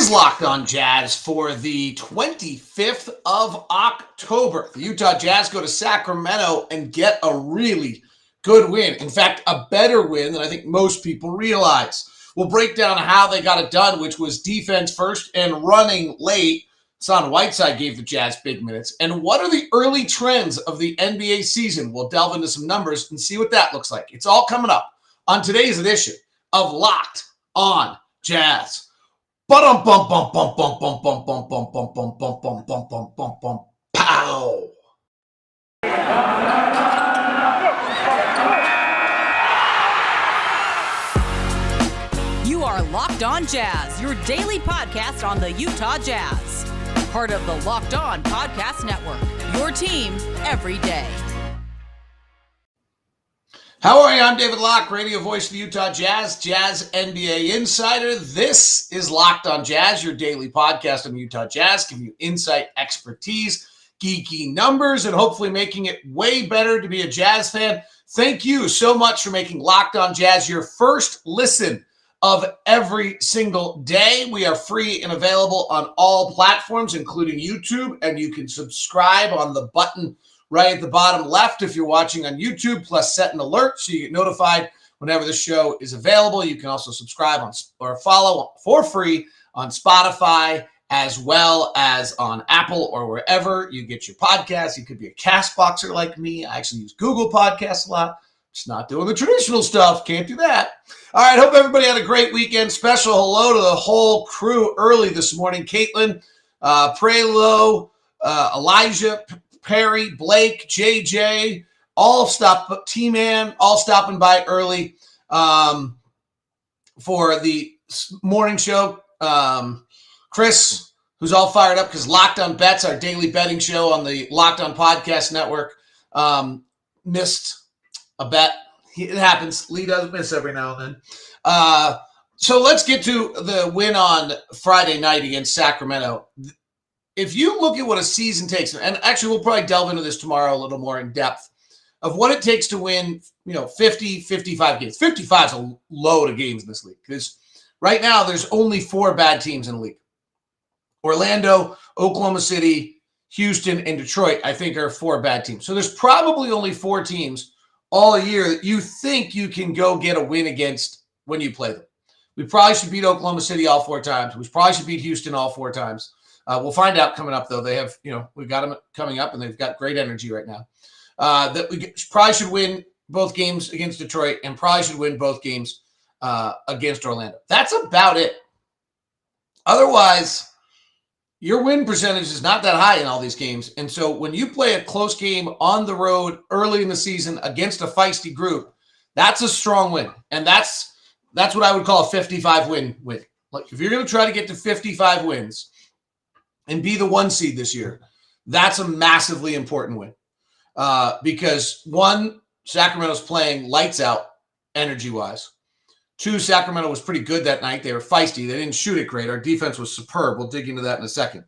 is Locked On Jazz for the 25th of October. The Utah Jazz go to Sacramento and get a really good win. In fact, a better win than I think most people realize. We'll break down how they got it done, which was defense first and running late. Hassan Whiteside gave the Jazz big minutes. And what are the early trends of the NBA season? We'll delve into some numbers and see what that looks like. It's all coming up on today's edition of Locked On Jazz. Pow! You are Locked On Jazz, your daily podcast on the Utah Jazz. Part of the Locked On Podcast Network, your team every day. How are you? I'm David Locke, radio voice of the Utah Jazz, Jazz NBA insider. This is Locked On Jazz, your daily podcast on the Utah Jazz, giving you insight, expertise, geeky numbers, and hopefully making it way better to be a Jazz fan. Thank you so much for making Locked On Jazz your first listen of every single day. We are free and available on all platforms, including YouTube, and you can subscribe on the button right at the bottom left if you're watching on YouTube, plus set an alert so you get notified whenever the show is available. You can also subscribe on or follow for free on Spotify, as well as on Apple or wherever you get your podcasts. You could be a Castboxer like me. I actually use Google Podcasts a lot. Just not doing the traditional stuff. Can't do that. All right, hope everybody had a great weekend. Special hello to the whole crew early this morning. Caitlin, Prelo, Elijah, Perry, Blake, JJ, T-Man, all stopping by early for the morning show. Chris, who's all fired up because Locked On Bets, our daily betting show on the Locked On Podcast Network, missed a bet. It happens. Lee does miss every now and then. So let's get to the win on Friday night against Sacramento. If you look at what a season takes, and actually we'll probably delve into this tomorrow a little more in depth, of what it takes to win, 50, 55 games. 55 is a load of games in this league because right now there's only 4 bad teams in the league. Orlando, Oklahoma City, Houston, and Detroit, I think, are 4 bad teams. So there's probably only 4 teams all year that you think you can go get a win against when you play them. We probably should beat Oklahoma City all 4 times. We probably should beat Houston all 4 times. We'll find out coming up, though. They have, we've got them coming up, and they've got great energy right now. That we probably should win both games against Detroit and probably should win both games against Orlando. That's about it. Otherwise, your win percentage is not that high in all these games. And so when you play a close game on the road early in the season against a feisty group, that's a strong win. And that's what I would call a 55 win. Like if you're going to try to get to 55 wins and be the 1 seed this year, that's a massively important win. Because 1, Sacramento's playing lights out energy-wise. 2, Sacramento was pretty good that night. They were feisty. They didn't shoot it great. Our defense was superb. We'll dig into that in a second.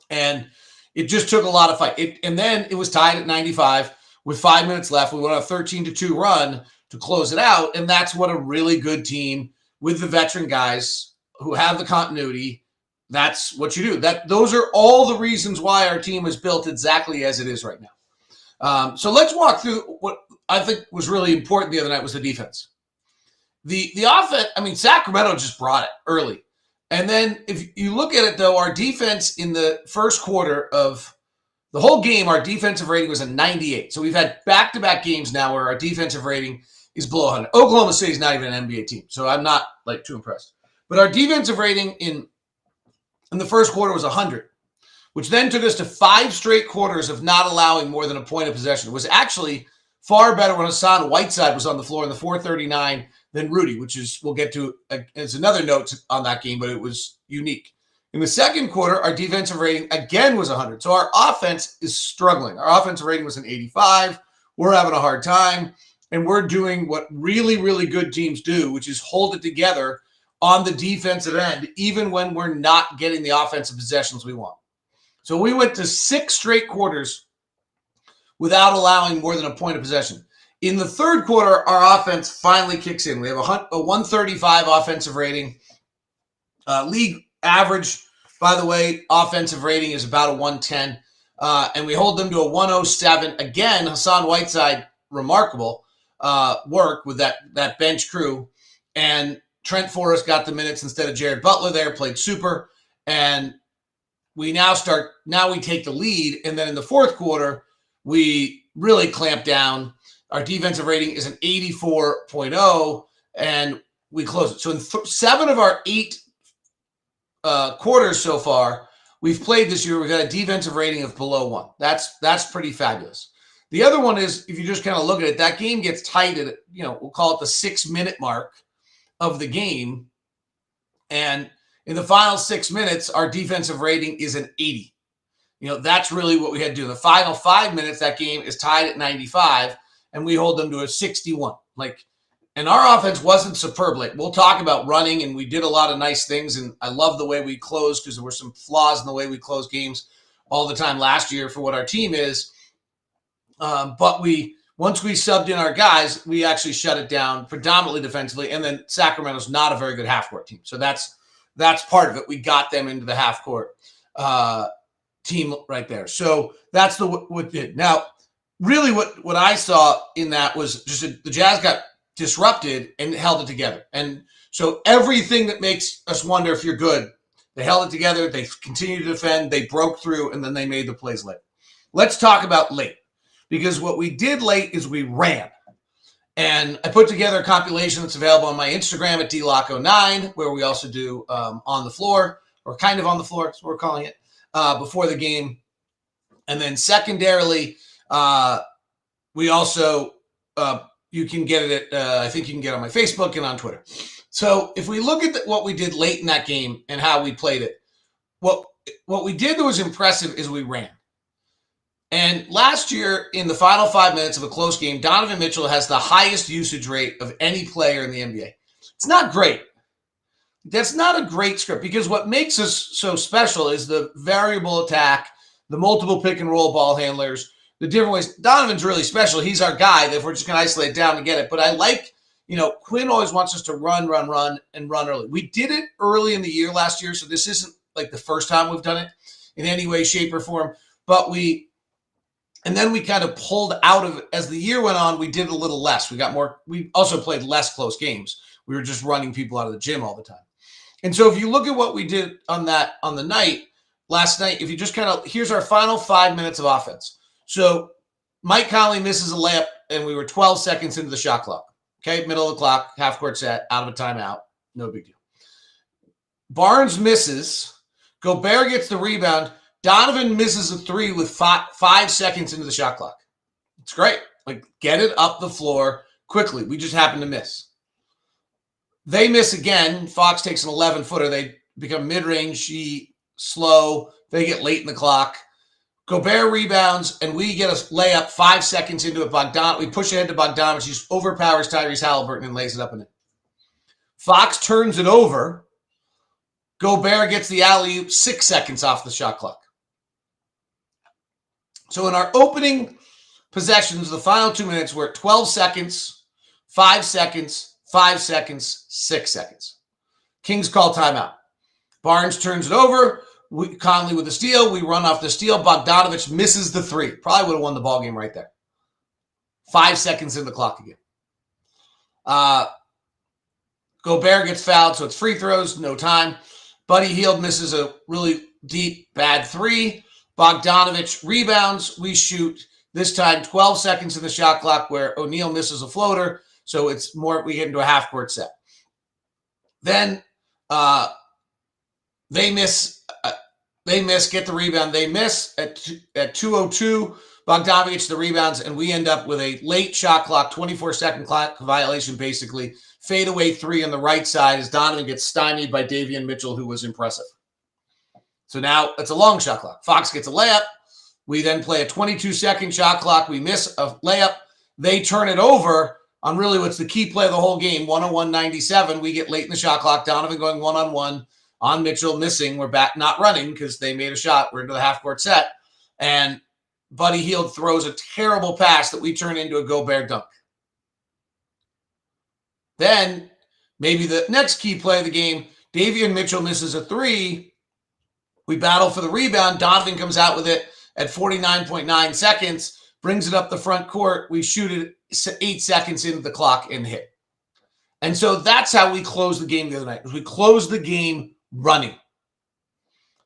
And it just took a lot of fight. And then it was tied at 95 with 5 minutes left. We went on a 13-2 run to close it out. And that's what a really good team with the veteran guys who have the continuity, that's what you do. Those are all the reasons why our team is built exactly as it is right now. So let's walk through what I think was really important the other night was the defense. The offense, Sacramento just brought it early. And then if you look at it, though, our defense in the first quarter of the whole game, our defensive rating was a 98. So we've had back-to-back games now where our defensive rating is below 100. Oklahoma City is not even an NBA team, so I'm not too impressed. But our defensive rating in the first quarter was 100, which then took us to 5 straight quarters of not allowing more than a point of possession. It was actually far better when Hassan Whiteside was on the floor in the 439 than Rudy, which is we'll get to as another note on that game, but it was unique. In the second quarter, our defensive rating again was 100. So our offense is struggling. Our offensive rating was an 85. We're having a hard time, and we're doing what really, really good teams do, which is hold it together on the defensive end, even when we're not getting the offensive possessions we want. So we went to 6 straight quarters without allowing more than a point of possession. In the third quarter, our offense finally kicks in. We have a 135 offensive rating, league average, by the way, offensive rating is about a 110. And we hold them to a 107. Again, Hassan Whiteside, remarkable work with that bench crew. And Trent Forrest got the minutes instead of Jarred Butler there, played super. And we now we take the lead. And then in the fourth quarter, we really clamp down. Our defensive rating is an 84.0, and we close it. So in 7 of our 8 quarters so far we've played this year, we've got a defensive rating of below 1. That's pretty fabulous. The other one is, if you just kind of look at it, that game gets tight at, we'll call it the 6-minute mark of the game. And in the final 6 minutes, our defensive rating is an 80. That's really what we had to do. In the final 5 minutes, that game is tied at 95, and we hold them to a 61. And our offense wasn't superb. We'll talk about running, and we did a lot of nice things, and I love the way we closed, because there were some flaws in the way we closed games all the time last year for what our team is. But once we subbed in our guys, we actually shut it down predominantly defensively, and then Sacramento's not a very good half-court team. So that's part of it. We got them into the half-court team right there. So that's what did. Now, really what I saw in that was just the Jazz got disrupted and held it together. And so everything that makes us wonder if you're good, they held it together, they continued to defend, they broke through, and then they made the plays late. Let's talk about late, because what we did late is we ran. And I put together a compilation that's available on my Instagram at dlocke09, where we also do on the floor, or kind of on the floor, that's what we're calling it, before the game. And then secondarily, we also, you can get it at, I think you can get it on my Facebook and on Twitter. So if we look at what we did late in that game and how we played it, what we did that was impressive is we ran. And last year, in the final 5 minutes of a close game, Donovan Mitchell has the highest usage rate of any player in the NBA. It's not great. That's not a great script, because what makes us so special is the variable attack, the multiple pick and roll ball handlers, the different ways. Donovan's really special. He's our guy if we're just going to isolate down and get it. But I like, Quinn always wants us to run, and run early. We did it early in the year last year, so this isn't like the first time we've done it in any way, shape, or form. But and then we kind of pulled out of it. As the year went on, we did a little less. We also played less close games. We were just running people out of the gym all the time. And so if you look at what we did on the night, last night, if you just here's our final 5 minutes of offense. So Mike Conley misses a layup, and we were 12 seconds into the shot clock. Okay, middle of the clock, half-court set, out of a timeout. No big deal. Barnes misses. Gobert gets the rebound. Donovan misses a 3 with 5 seconds into the shot clock. It's great. Get it up the floor quickly. We just happen to miss. They miss again. Fox takes an 11-footer. They become mid-range, slow. They get late in the clock. Gobert rebounds, and we get a layup 5 seconds into it. We push ahead to Bogdanovich. He overpowers Tyrese Halliburton and lays it up in it. Fox turns it over. Gobert gets the alley-oop 6 seconds off the shot clock. So in our opening possessions, the final 2 minutes, we're at 12 seconds, 5 seconds, 5 seconds, 6 seconds. Kings call timeout. Barnes turns it over. Conley with the steal. We run off the steal. Bogdanovich misses the 3. Probably would have won the ball game right there. 5 seconds in the clock again. Gobert gets fouled, so it's free throws, no time. Buddy Hield misses a really deep, bad 3. Bogdanovich rebounds. We shoot, this time 12 seconds in the shot clock, where O'Neal misses a floater. So it's more, we get into a half-court set. Then they miss, get the rebound. They miss at 2:02. Bogdanovich gets the rebounds, and we end up with a late shot clock, 24-second clock violation, basically. Fadeaway 3 on the right side as Donovan gets stymied by Davion Mitchell, who was impressive. So now it's a long shot clock. Fox gets a layup. We then play a 22-second shot clock. We miss a layup. They turn it over on really what's the key play of the whole game, 101-97. We get late in the shot clock. Donovan going one-on-one on Mitchell, missing. We're back not running because they made a shot. We're into the half-court set. And Buddy Hield throws a terrible pass that we turn into a Gobert dunk. Then maybe the next key play of the game, Davion Mitchell misses a three. We battle for the rebound. Donovan comes out with it at 49.9 seconds, brings it up the front court. We shoot it 8 seconds into the clock and hit. And so that's how we closed the game the other night. We closed the game running,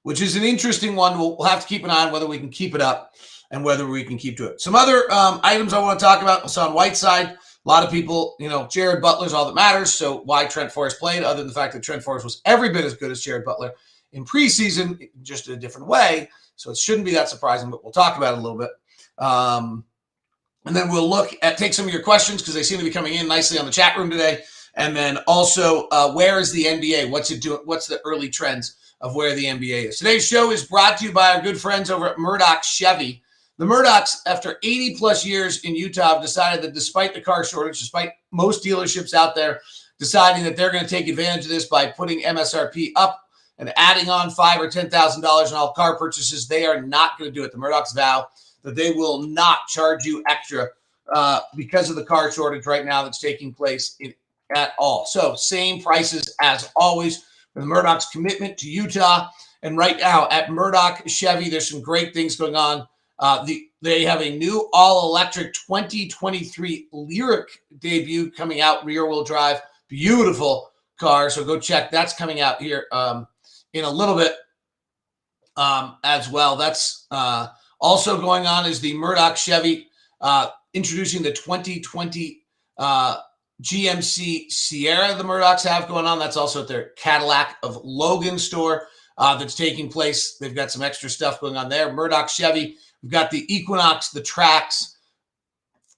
which is an interesting one. We'll have to keep an eye on whether we can keep it up and whether we can keep to it. Some other items I want to talk about. Hassan Whiteside. A lot of people, Jarred Butler's all that matters. So why Trent Forrest played, other than the fact that Trent Forrest was every bit as good as Jarred Butler in preseason, just in a different way. So it shouldn't be that surprising, but we'll talk about it a little bit. And then we'll take some of your questions because they seem to be coming in nicely on the chat room today. And then also, where is the NBA? What's it doing? What's the early trends of where the NBA is? Today's show is brought to you by our good friends over at Murdoch Chevy. The Murdochs, after 80 plus years in Utah, have decided that despite the car shortage, despite most dealerships out there deciding that they're going to take advantage of this by putting MSRP up and adding on $5,000 or $10,000 on all car purchases, they are not going to do it. The Murdochs vow that they will not charge you extra because of the car shortage right now that's taking place at all. So same prices as always for the Murdoch's commitment to Utah. And right now at Murdoch Chevy, there's some great things going on. They have a new all-electric 2023 Lyric debut coming out, rear-wheel drive, beautiful car. So go check. That's coming out here in a little bit as well. That's also going on is the Murdoch Chevy introducing the 2020 GMC Sierra the Murdochs have going on. That's also at their Cadillac of Logan store that's taking place. They've got some extra stuff going on there. Murdoch Chevy. We've got the Equinox, the Trax,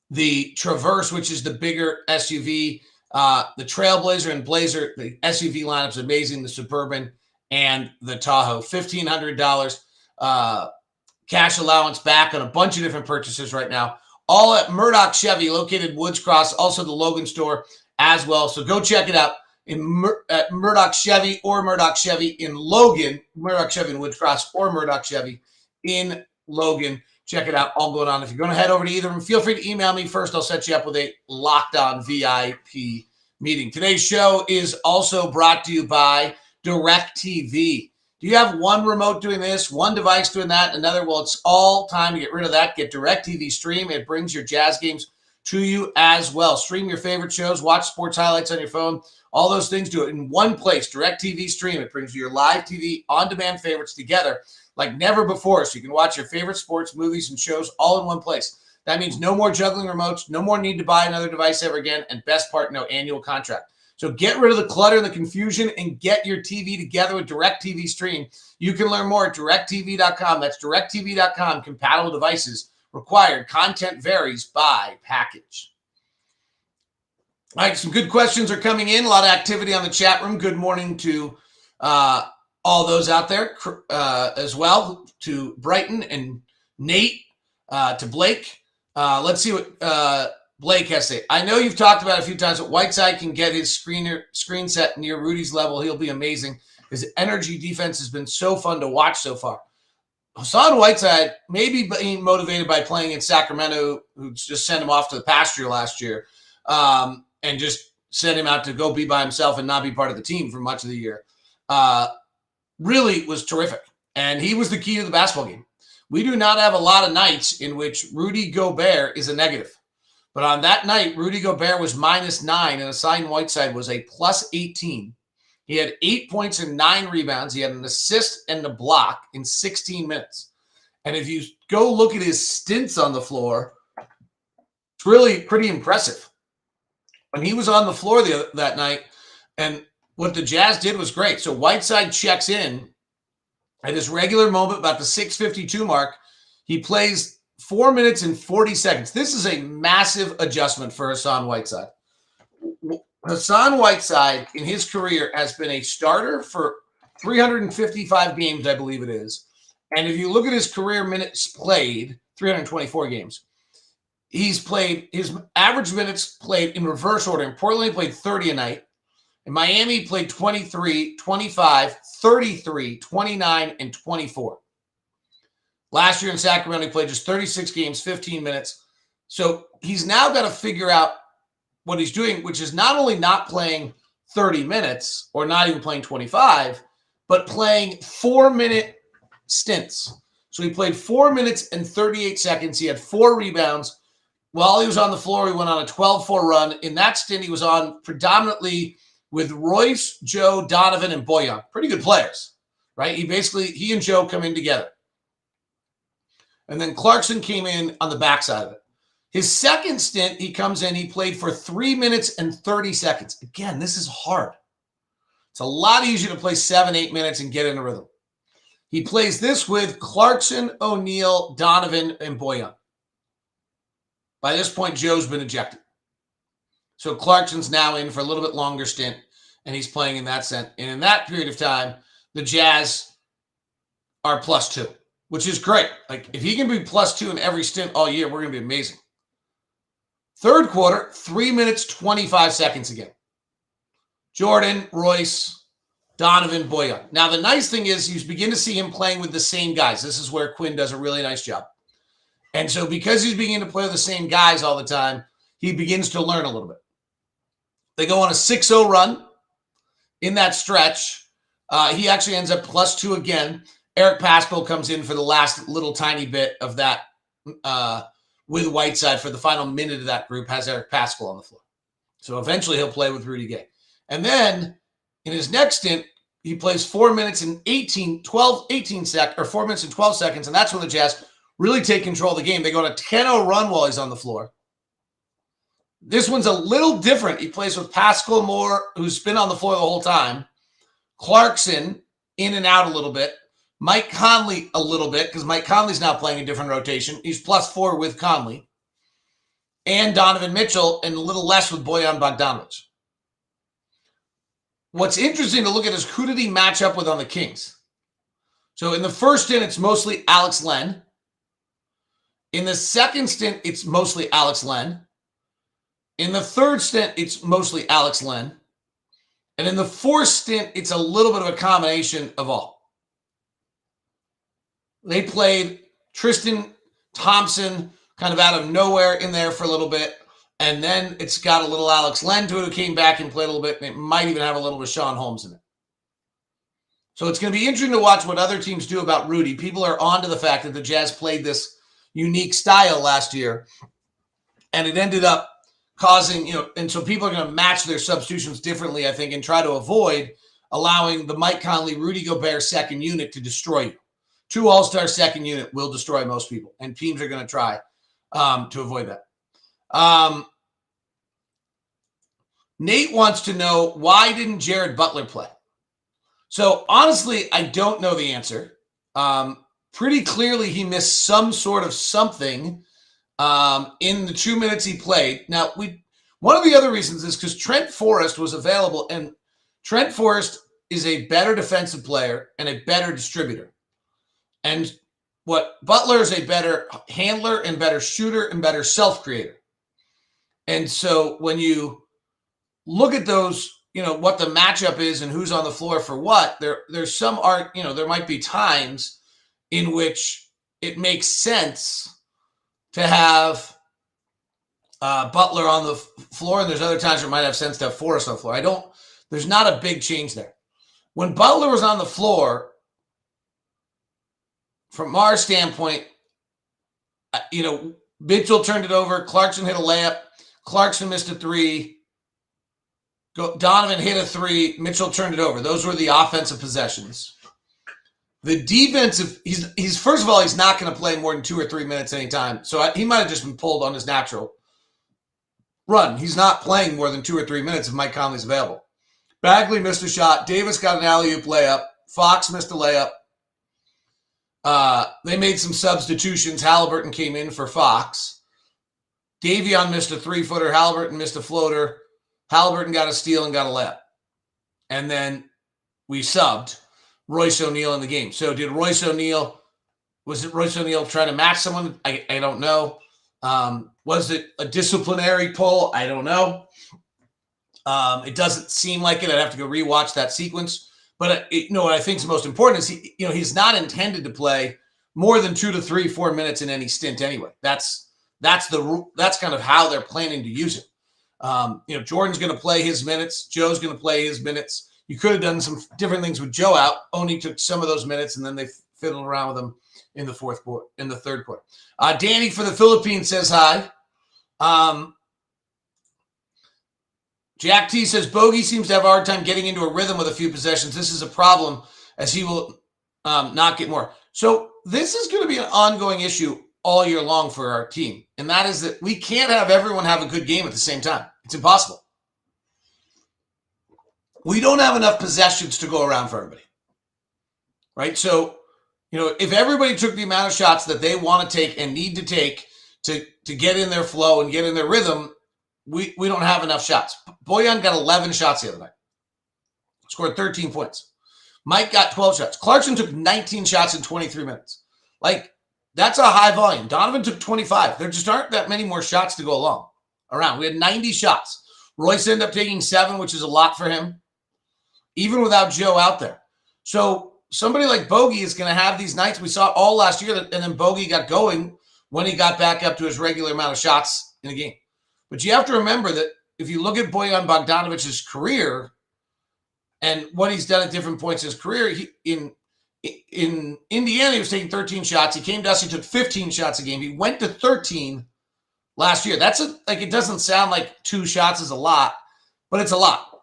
the Traverse, which is the bigger SUV, the Trailblazer and Blazer. The SUV lineup is amazing. The Suburban and the Tahoe. $1,500 cash allowance back on a bunch of different purchases right now. All at Murdoch Chevy, located Woods Cross, also the Logan store as well. So go check it out at Murdoch Chevy or Murdoch Chevy in Logan, Murdoch Chevy in Woods Cross or Murdoch Chevy in Logan. Check it out. All going on. If you're going to head over to either of them, feel free to email me first. I'll set you up with a Locked On VIP meeting. Today's show is also brought to you by DirecTV. Do you have one remote doing this, one device doing that, another? Well, it's all time to get rid of that. Get DirecTV Stream. It brings your Jazz games to you as well. Stream your favorite shows, watch sports highlights on your phone, all those things. Do it in one place. DirecTV Stream. It brings your live TV on-demand favorites together like never before, so you can watch your favorite sports, movies, and shows all in one place. That means no more juggling remotes, no more need to buy another device ever again, and best part, no annual contract. So get rid of the clutter and the confusion and get your TV together with DirecTV Stream. You can learn more at directtv.com. That's directtv.com. Compatible devices required. Content varies by package. All right, some good questions are coming in. A lot of activity on the chat room. Good morning to all those out there as well, to Brighton and Nate, to Blake. Let's see what Blake has to say. I know you've talked about it a few times, but Whiteside can get his screen set near Rudy's level. He'll be amazing. His energy defense has been so fun to watch so far. Hassan Whiteside may be being motivated by playing in Sacramento, who just sent him off to the pasture last year and just sent him out to go be by himself and not be part of the team for much of the year. Really was terrific. And he was the key to the basketball game. We do not have a lot of nights in which Rudy Gobert is a negative. But on that night, Rudy Gobert was -9 and Hassan Whiteside was a +18. He had 8 points and 9 rebounds. He had an assist and a block in 16 minutes. And if you go look at his stints on the floor, it's really pretty impressive. When he was on the floor that night, and what the Jazz did was great. So Whiteside checks in at his regular moment, about the 6:52 mark. He plays 4 minutes and 40 seconds. This is a massive adjustment for Hassan Whiteside. Hassan Whiteside, in his career, has been a starter for 355 games, I believe it is. And if you look at his career minutes played, 324 games, he's played his average minutes played in reverse order. In Portland, he played 30 a night. In Miami, he played 23, 25, 33, 29, and 24. Last year in Sacramento, he played just 36 games, 15 minutes. So he's now got to figure out what he's doing, which is not only not playing 30 minutes or not even playing 25, but playing 4-minute stints. So he played 4 minutes and 38 seconds. He had 4 rebounds. While he was on the floor, he went on a 12-4 run. In that stint, he was on predominantly with Royce, Joe, Donovan, and Bojan. Pretty good players, right? He and Joe come in together. And then Clarkson came in on the backside of it. His second stint, he comes in, he played for 3 minutes and 30 seconds. Again, this is hard. It's a lot easier to play 7-8 minutes and get in a rhythm. He plays this with Clarkson, O'Neal, Donovan, and Bojan. By this point, Joe's been ejected. So Clarkson's now in for a little bit longer stint, and he's playing in that stint. And in that period of time, the Jazz are +2, which is great. Like, if he can be +2 in every stint all year, we're going to be amazing. Third quarter, 3 minutes, 25 seconds again. Jordan, Royce, Donovan, Bojan. Now, the nice thing is you begin to see him playing with the same guys. This is where Quinn does a really nice job. And so because he's beginning to play with the same guys all the time, he begins to learn a little bit. They go on a 6-0 run in that stretch. He actually ends up +2 again. Eric Paschall comes in for the last little tiny bit of that with Whiteside for the final minute of that group, has Eric Paschall on the floor. So eventually he'll play with Rudy Gay. And then in his next stint, he plays 4 minutes and 12 seconds. And that's when the Jazz really take control of the game. They go on a 10-0 run while he's on the floor. This one's a little different. He plays with Paschall more, who's been on the floor the whole time. Clarkson in and out a little bit. Mike Conley a little bit, because Mike Conley's now playing a different rotation. He's +4 with Conley. And Donovan Mitchell, and a little less with Bojan Bogdanovic. What's interesting to look at is who did he match up with on the Kings? So in the first stint, it's mostly Alex Len. In the second stint, it's mostly Alex Len. In the third stint, it's mostly Alex Len. And in the fourth stint, it's a little bit of a combination of all. They played Tristan Thompson kind of out of nowhere in there for a little bit. And then it's got a little Alex Len to it who came back and played a little bit. And it might even have a little Rashawn Holmes in it. So it's going to be interesting to watch what other teams do about Rudy. People are onto the fact that the Jazz played this unique style last year. And it ended up causing, and so people are going to match their substitutions differently, I think, and try to avoid allowing the Mike Conley, Rudy Gobert second unit to destroy you. 2 all-star second unit will destroy most people, and teams are going to try to avoid that. Nate wants to know, why didn't Jarred Butler play? So honestly, I don't know the answer. Pretty clearly, he missed some sort of something in the 2 minutes he played. Now, one of the other reasons is because Trent Forrest was available, and Trent Forrest is a better defensive player and a better distributor. And what Butler is a better handler and better shooter and better self-creator. And so when you look at those, what the matchup is and who's on the floor for what, there's some art, there might be times in which it makes sense to have Butler on the floor, and there's other times where it might have sense to have Forrest on the floor. There's not a big change there. When Butler was on the floor, from our standpoint, Mitchell turned it over. Clarkson hit a layup. Clarkson missed a 3. Donovan hit a 3. Mitchell turned it over. Those were the offensive possessions. The defensive, he's first of all, he's not going to play more than 2 or 3 minutes anytime. So he might have just been pulled on his natural run. He's not playing more than 2 or 3 minutes if Mike Conley's available. Bagley missed a shot. Davis got an alley-oop layup. Fox missed a layup. They made some substitutions. Halliburton came in for Fox. Davion missed a 3-footer. Halliburton missed a floater. Halliburton got a steal and got a layup. And then we subbed Royce O'Neal in the game. So was it Royce O'Neal trying to match someone? I don't know. Was it a disciplinary pull? I don't know. It doesn't seem like it. I'd have to go rewatch that sequence. But what I think is most important is he's not intended to play more than 2 to 3, 4 minutes in any stint anyway. That's kind of how they're planning to use it. Jordan's going to play his minutes. Joe's going to play his minutes. You could have done some different things with Joe out. Only took some of those minutes, and then they fiddled around with him in the third quarter. Danny for the Philippines says hi. Jack T says, Bogey seems to have a hard time getting into a rhythm with a few possessions. This is a problem as he will not get more. So this is going to be an ongoing issue all year long for our team. And that is that we can't have everyone have a good game at the same time. It's impossible. We don't have enough possessions to go around for everybody. Right? So, if everybody took the amount of shots that they want to take and need to take to get in their flow and get in their rhythm, we don't have enough shots. Bojan got 11 shots the other night. Scored 13 points. Mike got 12 shots. Clarkson took 19 shots in 23 minutes. That's a high volume. Donovan took 25. There just aren't that many more shots to go around. We had 90 shots. Royce ended up taking 7, which is a lot for him, even without Joe out there. So somebody like Bogey is going to have these nights. We saw it all last year, and then Bogey got going when he got back up to his regular amount of shots in a game. But you have to remember that if you look at Bojan Bogdanovic's career and what he's done at different points in his career, in Indiana, he was taking 13 shots. He came to us, he took 15 shots a game. He went to 13 last year. It doesn't sound like 2 shots is a lot, but it's a lot.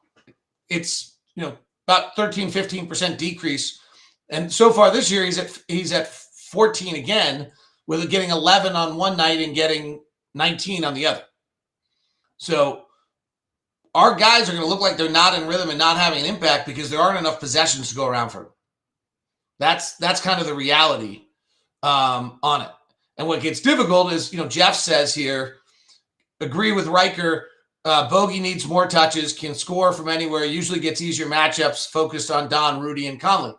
It's, about 13-15% decrease. And so far this year, he's at 14 again, with getting 11 on one night and getting 19 on the other. So our guys are going to look like they're not in rhythm and not having an impact because there aren't enough possessions to go around for them. That's kind of the reality on it. And what gets difficult is, Jeff says here, agree with Riker, Bogey needs more touches, can score from anywhere, usually gets easier matchups focused on Don, Rudy, and Conley.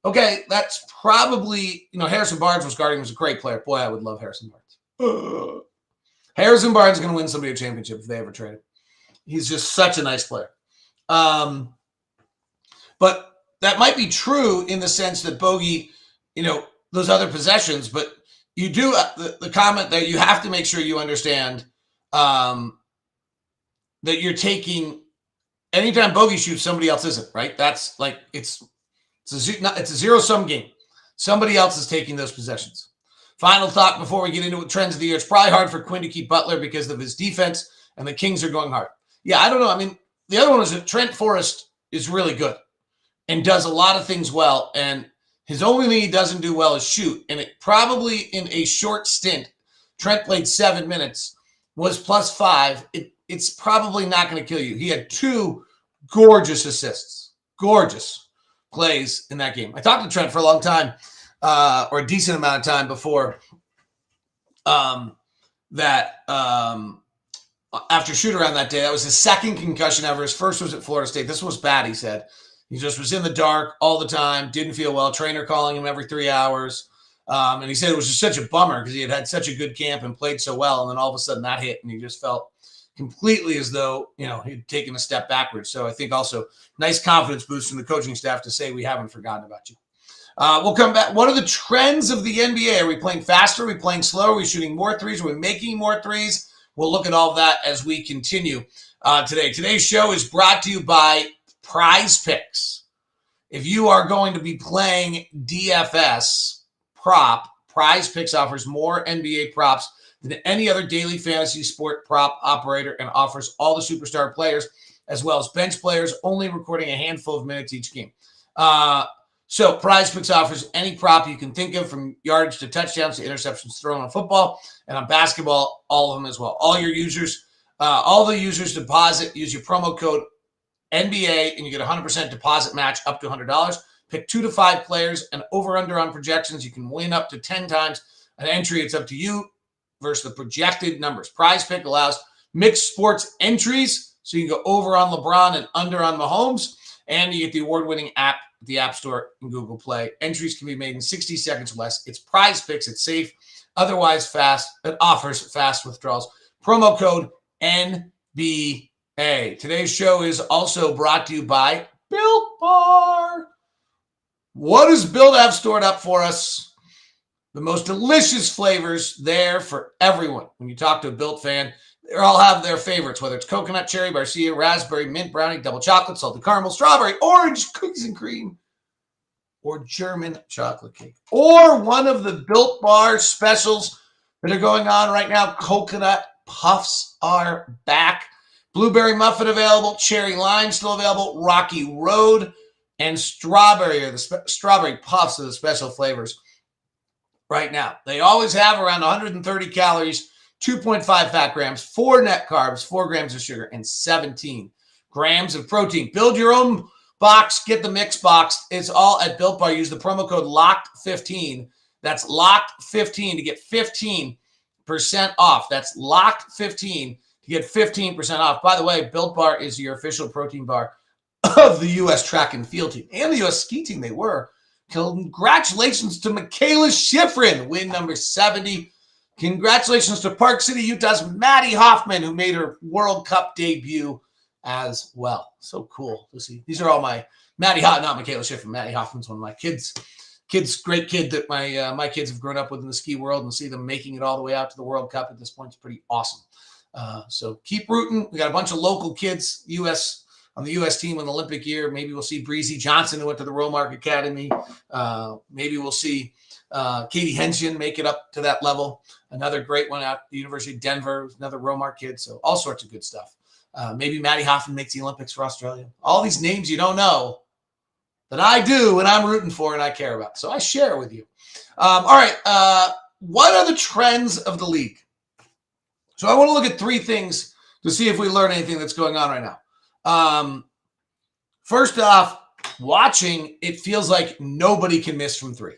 Okay, that's probably, Harrison Barnes was guarding, was a great player. Boy, I would love Harrison Barnes. Harrison Barnes is going to win somebody a championship if they ever trade him. He's just such a nice player. But that might be true in the sense that Bogey, those other possessions, but you do the comment there, you have to make sure you understand that you're taking, anytime Bogey shoots, somebody else isn't, right? That's it's a zero-sum game. Somebody else is taking those possessions. Final thought before we get into trends of the year. It's probably hard for Quinn to keep Butler because of his defense, and the Kings are going hard. Yeah, I don't know. I mean, the other one is that Trent Forrest is really good and does a lot of things well, and his only thing he doesn't do well is shoot. And it probably in a short stint, Trent played 7 minutes, was +5. It's probably not going to kill you. He had 2 gorgeous assists, gorgeous plays in that game. I talked to Trent for a long time, or a decent amount of time before after shoot-around that day. That was his second concussion ever. His first was at Florida State. This was bad, he said. He just was in the dark all the time, didn't feel well, trainer calling him every 3 hours. And he said it was just such a bummer because he had such a good camp and played so well, and then all of a sudden that hit, and he just felt completely as though, he'd taken a step backwards. So I think also nice confidence boost from the coaching staff to say we haven't forgotten about you. We'll come back. What are the trends of the NBA? Are we playing faster? Are we playing slower? Are we shooting more threes? Are we making more threes? We'll look at all of that as we continue today. Today's show is brought to you by Prize Picks. If you are going to be playing DFS prop, Prize Picks offers more NBA props than any other daily fantasy sport prop operator and offers all the superstar players as well as bench players, only recording a handful of minutes each game. So Prize Picks offers any prop you can think of, from yardage to touchdowns to interceptions thrown on football, and on basketball, all of them as well. All the users deposit, use your promo code NBA, and you get a 100% deposit match up to $100. Pick 2 to 5 players and over/under on projections. You can win up to 10 times an entry. It's up to you versus the projected numbers. Prize Pick allows mixed sports entries, so you can go over on LeBron and under on Mahomes, and you get the award-winning app at the App Store and Google Play. Entries can be made in 60 seconds or less. It's Prize Picks. It's safe, otherwise fast. It offers fast withdrawals. Promo code NBA. Today's show is also brought to you by Built Bar. What does Built have stored up for us? The most delicious flavors there for everyone. When you talk to a Built fan, They all have their favorites, whether it's coconut, cherry, barcia, raspberry, mint brownie, double chocolate, salted caramel, strawberry, orange, cookies and cream, or German chocolate cake. Or one of the Built Bar specials that are going on right now. Coconut Puffs are back. Blueberry muffin available, cherry lime still available, Rocky Road, and strawberry or the strawberry puffs are the special flavors right now. They always have around 130 calories, 2.5 fat grams, 4 net carbs, 4 grams of sugar, and 17 grams of protein. Build your own box, get the mix box. It's all at Built Bar. Use the promo code LOCKED15. That's LOCKED15 to get 15% off. That's LOCKED15 to get 15% off. By the way, Built Bar is your official protein bar of the U.S. track and field team and the U.S. ski team. They were. Congratulations to Michaela Schifrin, win number 70. Congratulations to Park City, Utah's Maddie Hoffman, who made her World Cup debut as well. So cool to see. These are all my not Michaela Schifrin. Maddie Hoffman's one of my kids. Great kid that my kids have grown up with in the ski world, and see them making it all the way out to the World Cup at this point is pretty awesome. So keep rooting. We got a bunch of local kids, on the U.S. team in the Olympic year. Maybe we'll see Breezy Johnson, who went to the Romark Academy. Maybe we'll see Katie Henshin make it up to that level. Another great one out at the University of Denver, another Romark kid. So all sorts of good stuff. Maybe Maddie Hoffman makes the Olympics for Australia. All these names you don't know that I do and I'm rooting for and I care about. So I share with you. All right. What are the trends of the league? So I want to look at 3 things to see if we learn anything that's going on right now. First off, watching, it feels like nobody can miss from 3.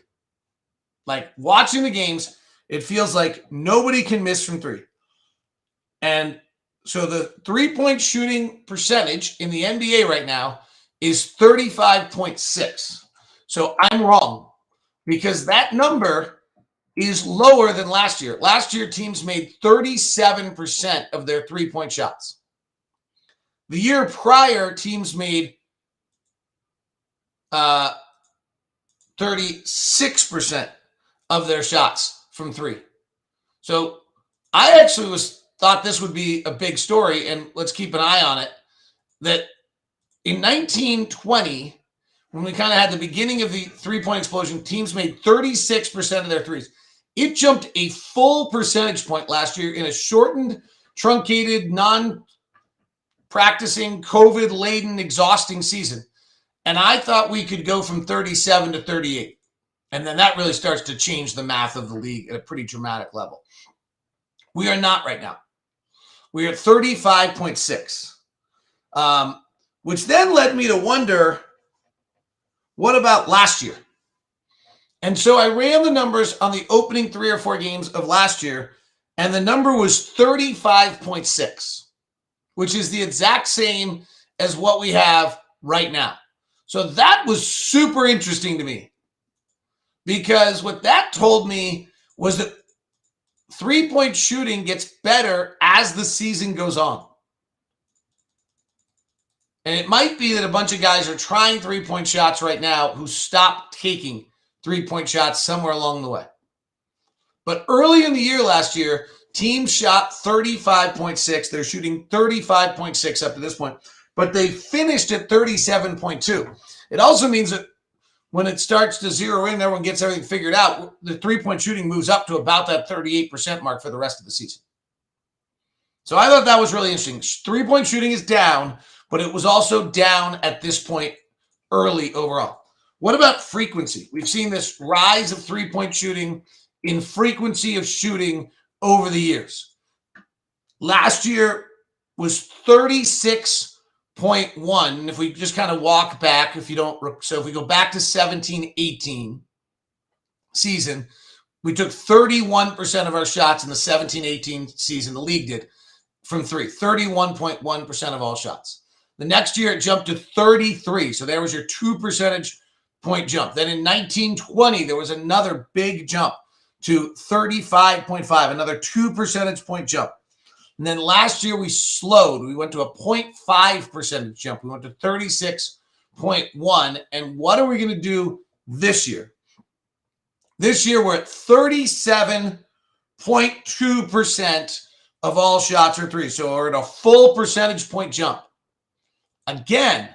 Like watching the games, it feels like nobody can miss from 3. And so the 3-point shooting percentage in the NBA right now is 35.6. So I'm wrong, because that number is lower than last year. Last year, teams made 37% of their 3-point shots. The year prior, teams made 36% of their shots from 3. So I actually thought this would be a big story, and let's keep an eye on it, that in 1920, when we kind of had the beginning of the 3-point explosion, teams made 36% of their threes. It jumped a full percentage point last year in a shortened, truncated, non-practicing, COVID-laden, exhausting season. And I thought we could go from 37 to 38. And then that really starts to change the math of the league at a pretty dramatic level. We are not right now. We are at 35.6, which then led me to wonder, what about last year? And so I ran the numbers on the opening 3 or 4 games of last year, and the number was 35.6, which is the exact same as what we have right now. So that was super interesting to me, because what that told me was that 3-point shooting gets better as the season goes on. And it might be that a bunch of guys are trying 3-point shots right now who stopped taking 3-point shots somewhere along the way. But early in the year last year, teams shot 35.6. They're shooting 35.6 up to this point, but they finished at 37.2. It also means that when it starts to zero in, everyone gets everything figured out, the 3-point shooting moves up to about that 38% mark for the rest of the season. So I thought that was really interesting. 3-point shooting is down, but it was also down at this point early overall. What about frequency? We've seen this rise of 3-point shooting in frequency of shooting over the years. Last year was 36.1. If we just kind of walk back, if we go back to 17-18 season, we took 31% of our shots in the 17-18 season, the league did, from 3, 31.1% of all shots. The next year it jumped to 33. So there was your 2 percentage point jump. Then in 1920, there was another big jump to 35.5, another 2 percentage point jump. And then last year we slowed. We went to a 0.5 percentage jump. We went to 36.1. And what are we going to do this year? This year we're at 37.2% of all shots are threes. So we're at a full percentage point jump. Again,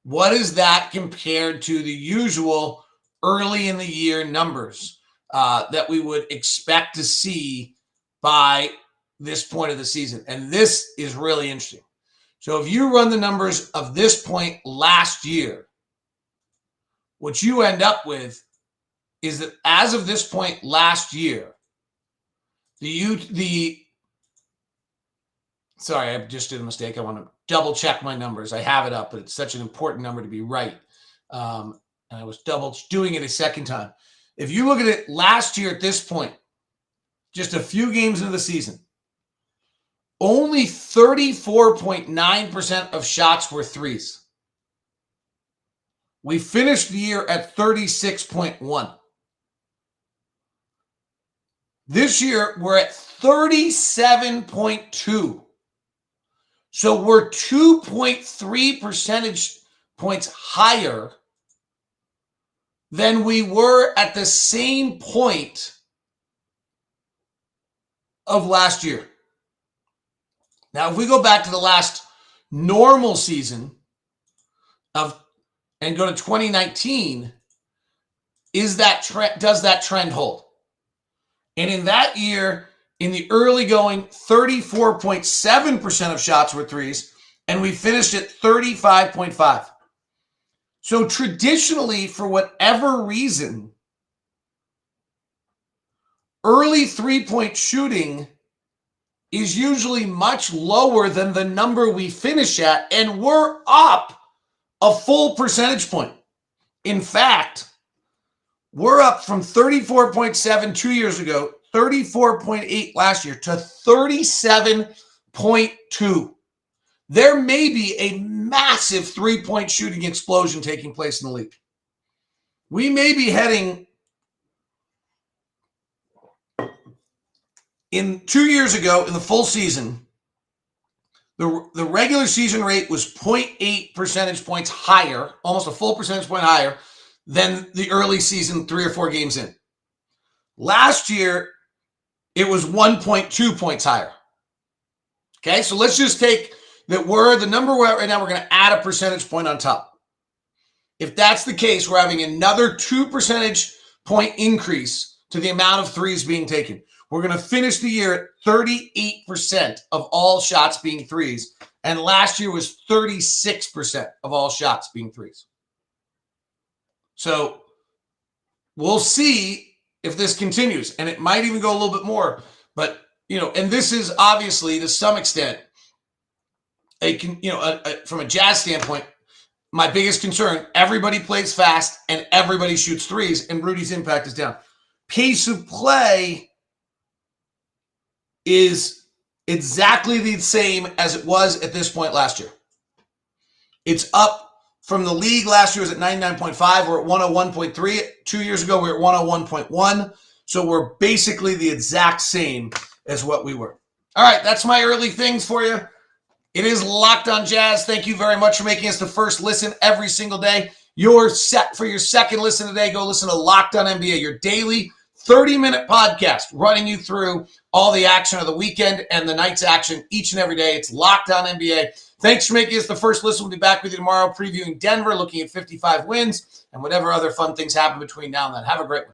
what is that compared to the usual early in the year numbers that we would expect to see by this point of the season? And this is really interesting. So if you run the numbers of this point last year, what you end up with is that as of this point last year, sorry, I just did a mistake. I want to double check my numbers. I have it up, but it's such an important number to be right. And I was double doing it a second time. If you look at it last year at this point, just a few games into the season, only 34.9% of shots were threes. We finished the year at 36.1. This year, we're at 37.2. So we're 2.3 percentage points higher than we were at the same point of last year. Now, if we go back to the last normal season and go to 2019, does that trend hold? And in that year, in the early going, 34.7% of shots were threes, and we finished at 35.5. So traditionally, for whatever reason, early three-point shooting is usually much lower than the number we finish at, and we're up a full percentage point. In fact, we're up from 34.7 2 years ago, 34.8 last year, to 37.2. There may be a massive three-point shooting explosion taking place in the league. We may be heading in 2 years ago in the full season, the regular season rate was 0.8 percentage points higher, almost a full percentage point higher than the early season 3 or 4 games in. Last year, it was 1.2 points higher. Okay, so let's just take that the number we're at right now, we're going to add a percentage point on top. If that's the case, we're having another 2 percentage point increase to the amount of threes being taken. We're going to finish the year at 38% of all shots being threes, and last year was 36% of all shots being threes. So we'll see if this continues, and it might even go a little bit more. But, and this is obviously to some extent, from a Jazz standpoint, my biggest concern, everybody plays fast and everybody shoots threes, and Rudy's impact is down. Pace of play is exactly the same as it was at this point last year. It's up from the league. Last year was at 99.5. We're at 101.3. 2 years ago, we were at 101.1. So we're basically the exact same as what we were. All right, that's my early things for you. It is Locked on Jazz. Thank you very much for making us the first listen every single day. You're set for your second listen today. Go listen to Locked on NBA, your daily 30-minute podcast running you through all the action of the weekend and the night's action each and every day. It's Locked on NBA. Thanks for making us the first listen. We'll be back with you tomorrow previewing Denver, looking at 55 wins and whatever other fun things happen between now and then. Have a great one.